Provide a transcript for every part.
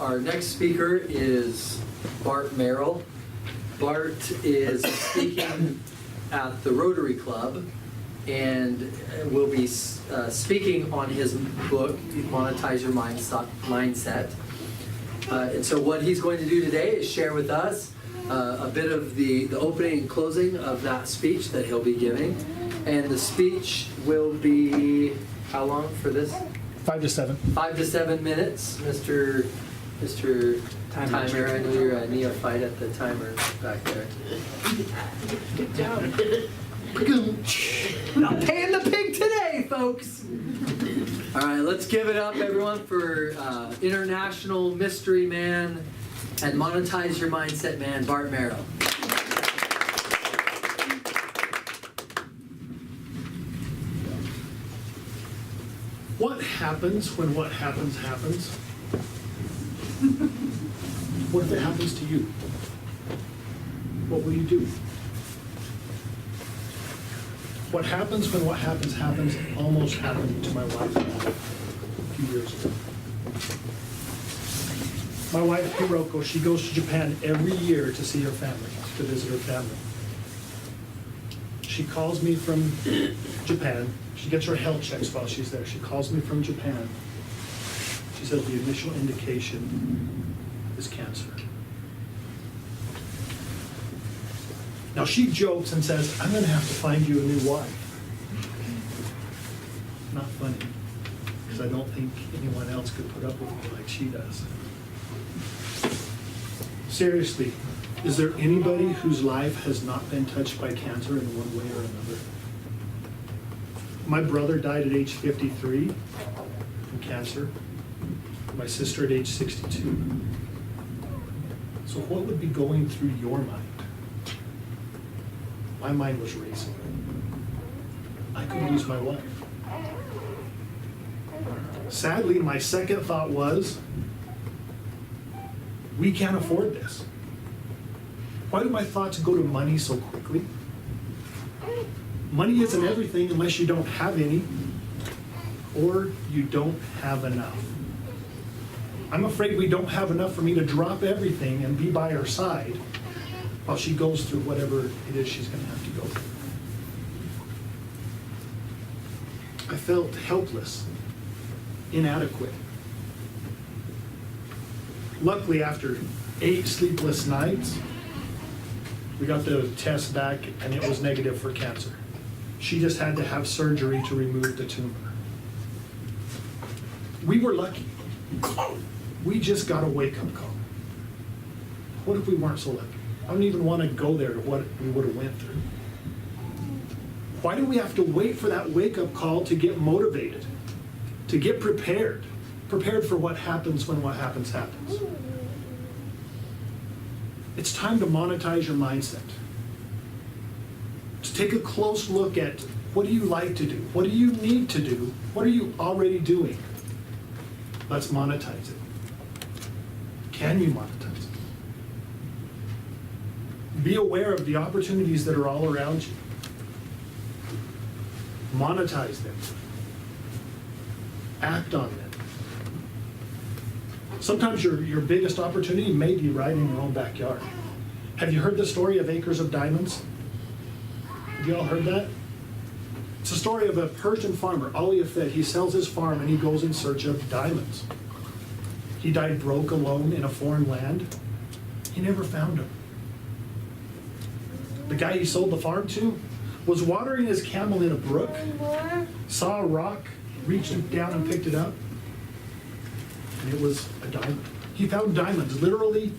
Our next speaker is Bart MYM. Bart is speaking at the Rotary Club and will be speaking on his book, Monetize Your Mindset. And so what he's going to do today is share with us a bit of the opening and closing of that speech that he'll be giving. And the speech will be, how long for this? 5 to 7. 5 to 7 minutes, Mr. Timer. I know you're a neophyte at the timer back there. Good job. Not paying the pig today, folks. All right, let's give it up, everyone, for international mystery man and monetize your mindset man, Bart MYM. What happens when what happens happens? What if it happens to you? What will you do? What happens when what happens happens almost happened to my wife a few years ago. My wife, Hiroko, she goes to Japan every year to see her family, to visit her family. She calls me from Japan. She gets her health checks while she's there. She calls me from Japan. She says the initial indication is cancer. Now she jokes and says, I'm going to have to find you a new wife. Not funny, because I don't think anyone else could put up with me like she does. Seriously, is there anybody whose life has not been touched by cancer in one way or another? My brother died at age 53 from cancer. My sister at age 62. So what would be going through your mind? My mind was racing. I could lose my wife. Sadly, my second thought was, we can't afford this. Why do my thoughts go to money so quickly? Money isn't everything unless you don't have any, or you don't have enough. I'm afraid we don't have enough for me to drop everything and be by her side while she goes through whatever it is she's going to have to go through. I felt helpless, inadequate. Luckily, after 8 sleepless nights, we got the test back and it was negative for cancer. She just had to have surgery to remove the tumor. We were lucky. We just got a wake-up call. What if we weren't so lucky? I don't even want to go there to what we would have went through. Why do we have to wait for that wake-up call to get motivated, to get prepared for what happens when what happens happens? It's time to monetize your mindset. To take a close look at what do you like to do? What do you need to do? What are you already doing? Let's monetize it. Can you monetize it? Be aware of the opportunities that are all around you. Monetize them. Act on them. Sometimes your biggest opportunity may be right in your own backyard. Have you heard the story of Acres of Diamonds? Have you all heard that? It's a story of a Persian farmer, Ali Afed. He sells his farm and he goes in search of diamonds. He died broke, alone in a foreign land. He never found them. The guy he sold the farm to was watering his camel in a brook, saw a rock, reached down and picked it up, and it was a diamond. He found diamonds, literally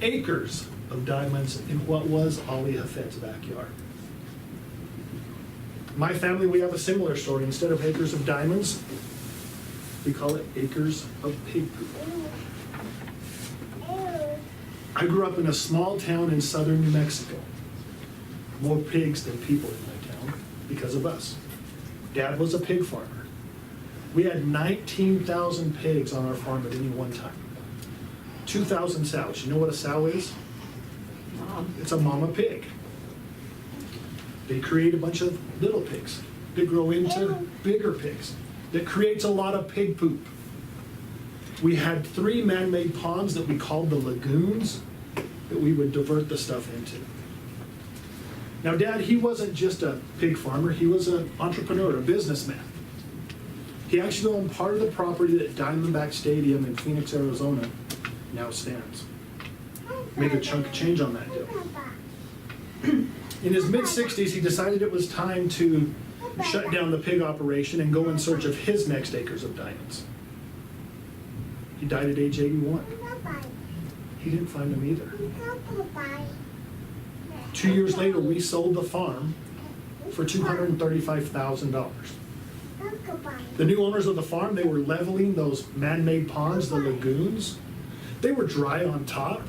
acres of diamonds in what was Ali Hafed's backyard. My family, we have a similar story. Instead of acres of diamonds, we call it acres of pig poop. I grew up in a small town in southern New Mexico. More pigs than people in my town because of us. Dad was a pig farmer. We had 19,000 pigs on our farm at any one time. 2,000 sows. You know what a sow is? Mom. It's a mama pig. They create a bunch of little pigs that grow into bigger pigs. That creates a lot of pig poop. We had 3 man-made ponds that we called the lagoons that we would divert the stuff into. Now, Dad, he wasn't just a pig farmer, he was an entrepreneur, a businessman. He actually owned part of the property that Diamondback Stadium in Phoenix, Arizona now stands. Made a chunk of change on that deal. In his mid-60s, he decided it was time to shut down the pig operation and go in search of his next acres of diamonds. He died at age 81. He didn't find them either. 2 years later, we sold the farm for $235,000. The new owners of the farm, they were leveling those man-made ponds, the lagoons. They were dry on top,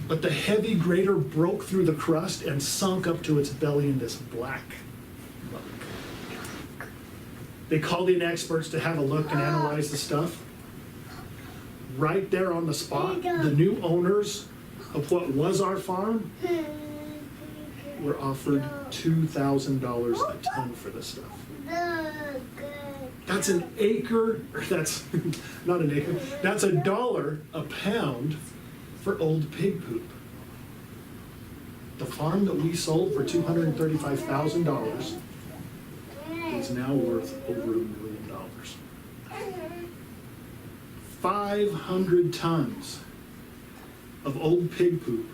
but the heavy grader broke through the crust and sunk up to its belly in this black muck. They called in experts to have a look and analyze the stuff. Right there on the spot, the new owners of what was our farm were offered $2,000 a ton for the stuff. That's an acre, or that's not an acre, that's $1 a pound for old pig poop. The farm that we sold for $235,000 is now worth over $1 million. 500 tons of old pig poop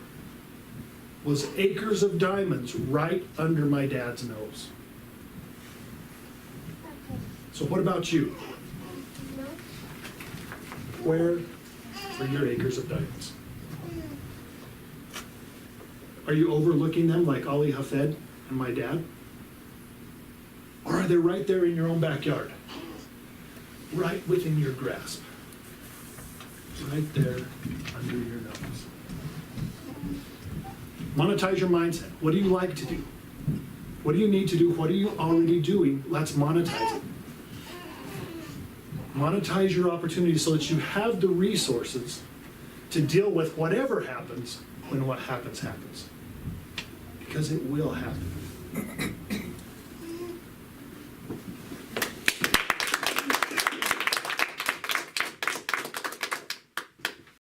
was acres of diamonds right under my dad's nose. So what about you? Where are your acres of diamonds? Are you overlooking them like Ali Hafed and my dad? Or are they right there in your own backyard? Right within your grasp? Right there under your nose. Monetize your mindset. What do you like to do? What do you need to do? What are you already doing? Let's monetize it. Monetize your opportunity so that you have the resources to deal with whatever happens when what happens happens. Because it will happen.